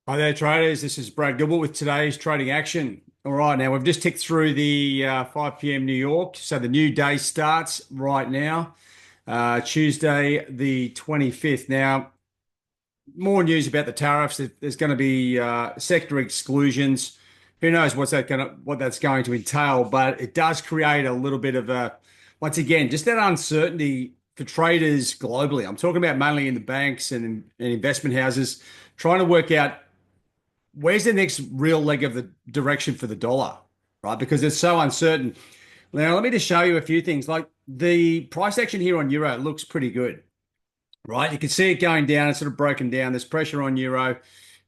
Hi there, traders. This is Brad Gilbert with today's trading action. All right, now we've just ticked through the 5 p.m. New York. So the new day starts right now, Tuesday, the 25th. Now, more news about the tariffs. There's going to be sector exclusions. Who knows what that's going to entail? But it does create a little bit of once again, just that uncertainty for traders globally. I'm talking about mainly in the banks and investment houses, trying to work out where's the next real leg of the direction for the dollar, right? Because it's so uncertain. Now, let me just show you a few things. Like the price action here on euro looks pretty good, right? You can see it going down. It's sort of broken down. There's pressure on euro.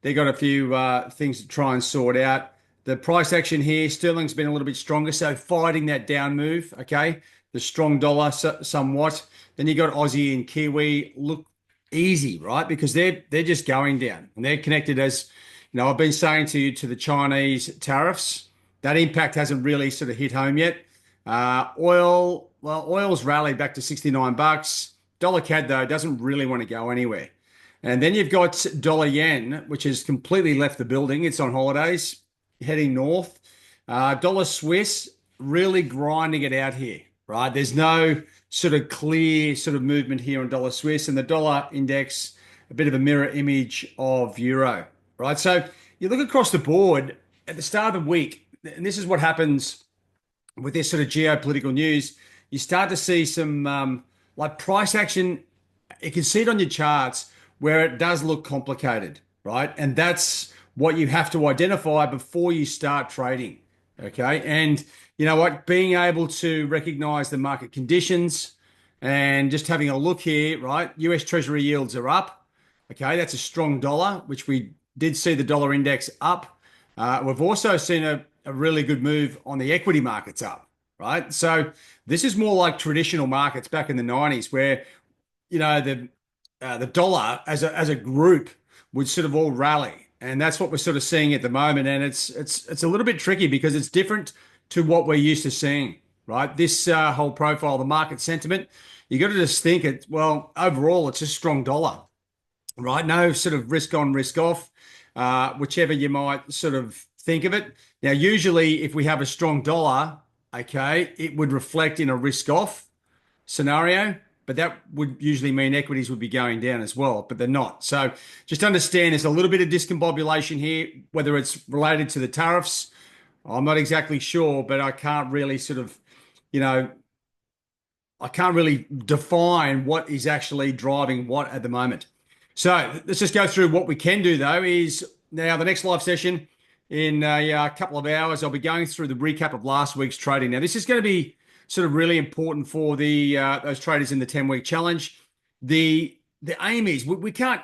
They got a few things to try and sort out. The price action here, sterling's been a little bit stronger, so fighting that down move. Okay, the strong dollar somewhat. Then you got Aussie and Kiwi look easy, right? Because they're just going down and they're connected as I've been saying to you to the Chinese tariffs. That impact hasn't really sort of hit home yet. Oil's rallied back to 69 bucks. Dollar CAD though doesn't really want to go anywhere. And then you've got dollar yen, which has completely left the building. It's on holidays, heading north. Dollar Swiss really grinding it out here, right? There's no sort of clear sort of movement here on dollar Swiss, and the dollar index, a bit of a mirror image of euro, right? So you look across the board at the start of the week, and this is what happens with this sort of geopolitical news. You start to see some like price action. You can see it on your charts where it does look complicated, right? And that's what you have to identify before you start trading. Okay. And you know what? Being able to recognize the market conditions and just having a look here, right? US Treasury yields are up. Okay. That's a strong dollar, which we did see the dollar index up. We've also seen a really good move on the equity markets up, right? So this is more like traditional markets back in the 90s where the dollar as a group would sort of all rally, and that's what we're sort of seeing at the moment. And it's a little bit tricky because it's different to what we're used to seeing, right? This whole profile, the market sentiment, you got to just think it. Well, overall, it's a strong dollar, right? No sort of risk on, risk off, whichever you might sort of think of it. Now, usually, if we have a strong dollar, okay, it would reflect in a risk off scenario, but that would usually mean equities would be going down as well, but they're not. So just understand there's a little bit of discombobulation here, whether it's related to the tariffs. I'm not exactly sure, but I can't really sort of, you know, I can't really define what is actually driving what at the moment. So let's just go through what we can do though is now the next live session in a couple of hours, I'll be going through the recap of last week's trading. Now this is going to be sort of really important for the those traders in the 10-week challenge. The aim is we can't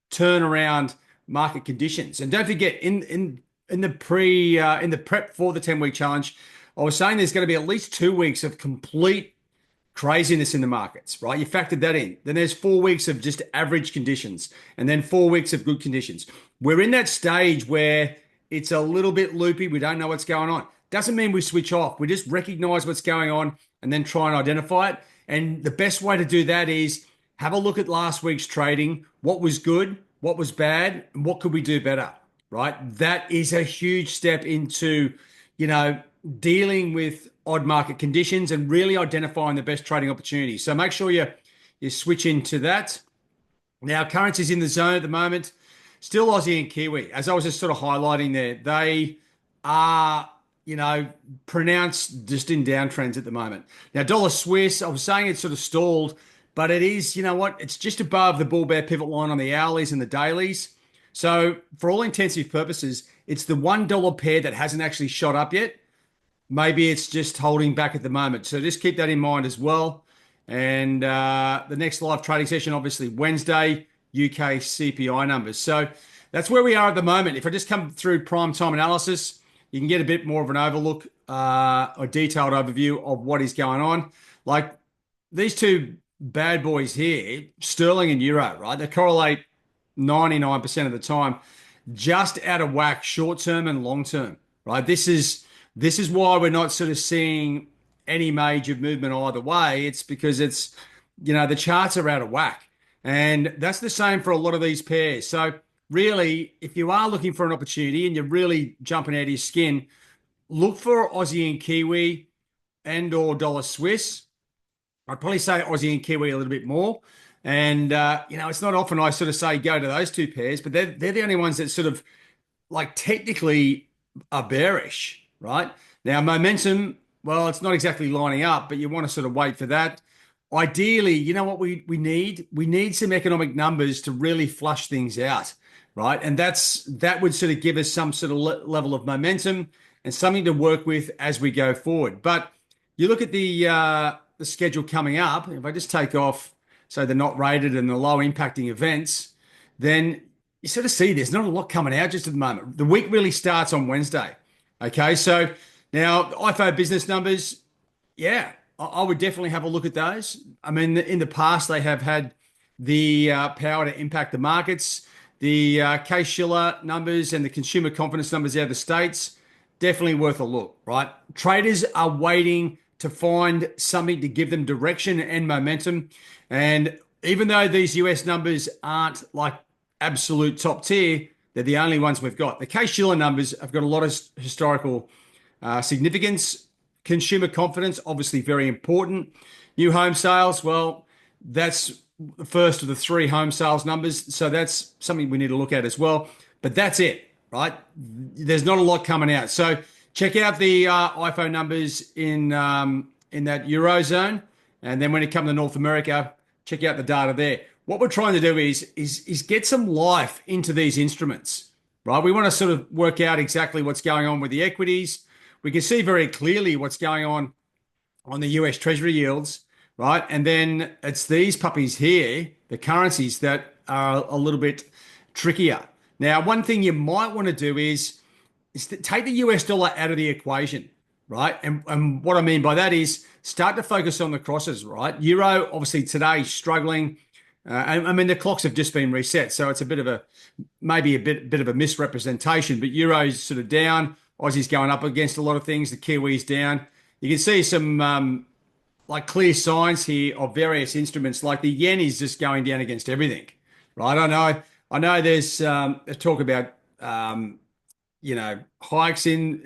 turn around market conditions. And don't forget in the prep for the 10-week challenge, I was saying there's going to be at least 2 weeks of complete craziness in the markets, right? You factored that in. Then there's 4 weeks of just average conditions, and then 4 weeks of good conditions. We're in that stage where it's a little bit loopy. We don't know what's going on. Doesn't mean we switch off. We just recognize what's going on and then try and identify it. And the best way to do that is have a look at last week's trading. What was good? What was bad? And what could we do better? Right? That is a huge step into, you know, dealing with odd market conditions and really identifying the best trading opportunities. So make sure you switch into that. Now, currencies in the zone at the moment, still Aussie and Kiwi. As I was just sort of highlighting there, they are, pronounced just in downtrends at the moment. Now, dollar Swiss, I was saying it's sort of stalled, but it is, you know what? It's just above the bull bear pivot line on the hourlies and the dailies. So, for all intensive purposes, it's the $1 pair that hasn't actually shot up yet. Maybe it's just holding back at the moment. So just keep that in mind as well. And the next live trading session, obviously Wednesday, UK CPI numbers. So that's where we are at the moment. If I just come through prime time analysis, you can get a bit more of an overlook or detailed overview of what is going on. Like these two bad boys here, sterling and euro, right? They correlate 99% of the time, just out of whack, short term and long term, right? This is why we're not sort of seeing any major movement either way. It's because the charts are out of whack. And that's the same for a lot of these pairs. So really, if you are looking for an opportunity and you're really jumping out of your skin, look for Aussie and Kiwi and or dollar Swiss. I'd probably say Aussie and Kiwi a little bit more. And it's not often I sort of say go to those two pairs, but they're the only ones that sort of like technically are bearish, right? Now, momentum, well, it's not exactly lining up, but you want to sort of wait for that. Ideally, you know what we need? We need some economic numbers to really flush things out, right? And that would sort of give us some sort of level of momentum and something to work with as we go forward. But you look at the schedule coming up. If I just take off, so they're not rated and the low impacting events, then you sort of see there's not a lot coming out just at the moment. The week really starts on Wednesday. Okay, so now IFO business numbers, yeah, I would definitely have a look at those. I mean, in the past, they have had the power to impact the markets. The Case-Shiller numbers and the consumer confidence numbers out of the States, definitely worth a look, right? Traders are waiting to find something to give them direction and momentum. And even though these US numbers aren't like absolute top tier, they're the only ones we've got. The Case-Shiller numbers have got a lot of historical significance. Consumer confidence, obviously very important. New home sales, well, that's the first of the three home sales numbers. So that's something we need to look at as well. But that's it, right? There's not a lot coming out. So check out the IFO numbers in that Eurozone. And then when it comes to North America, check out the data there. What we're trying to do is get some life into these instruments, right? We want to sort of work out exactly what's going on with the equities. We can see very clearly what's going on the US Treasury yields, right? And then it's these puppies here, the currencies that are a little bit trickier. Now, one thing you might want to do is to take the US dollar out of the equation, right? And what I mean by that is start to focus on the crosses, right? Euro, obviously today struggling. I mean, the clocks have just been reset, so it's a bit of maybe a bit of a misrepresentation. But Euro's sort of down, Aussie's going up against a lot of things. The Kiwi's down. You can see some like clear signs here of various instruments. Like the yen is just going down against everything, right? I know. There's talk about hikes in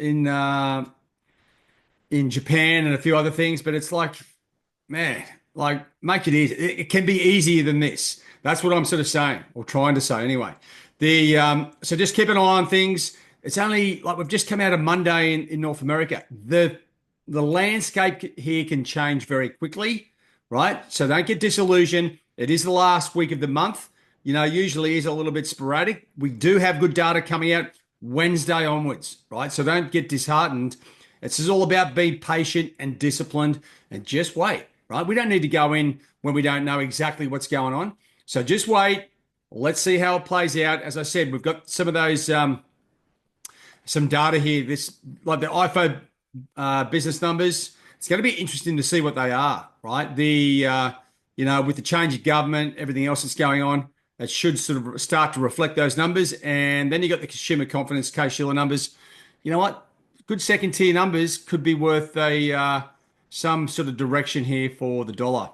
Japan and a few other things, but it's like, man, like make it easy. It can be easier than this. That's what I'm sort of saying, or trying to say anyway. So just keep an eye on things. It's only like we've just come out of Monday in North America. The landscape here can change very quickly, right? So don't get disillusioned. It is the last week of the month. Usually is a little bit sporadic. We do have good data coming out Wednesday onwards, right? So don't get disheartened. It's just all about being patient and disciplined and just wait, right? We don't need to go in when we don't know exactly what's going on. So just wait. Let's see how it plays out. As I said, we've got some of those some data here. This like the IFO business numbers. It's going to be interesting to see what they are, right? With the change of government, everything else that's going on, it should sort of start to reflect those numbers. And then you got the consumer confidence Case-Shiller numbers. You know what? Good second tier numbers could be worth some sort of direction here for the dollar.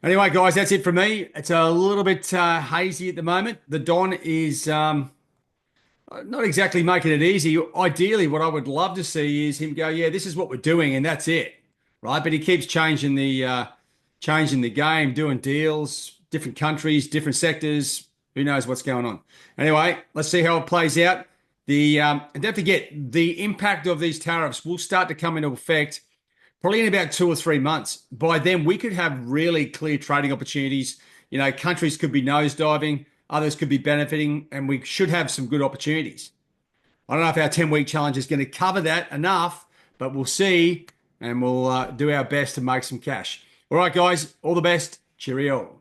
Anyway, guys, that's it for me. It's a little bit hazy at the moment. The Don is not exactly making it easy. Ideally, what I would love to see is him go, yeah, this is what we're doing, and that's it, right? But he keeps changing the game, doing deals, different countries, different sectors. Who knows what's going on? Anyway, let's see how it plays out. And don't forget, the impact of these tariffs will start to come into effect probably in about 2 or 3 months. By then, we could have really clear trading opportunities. Countries could be nosediving, others could be benefiting, and we should have some good opportunities. I don't know if our 10-week challenge is going to cover that enough, but we'll see, and we'll do our best to make some cash. All right, guys, all the best. Cheerio.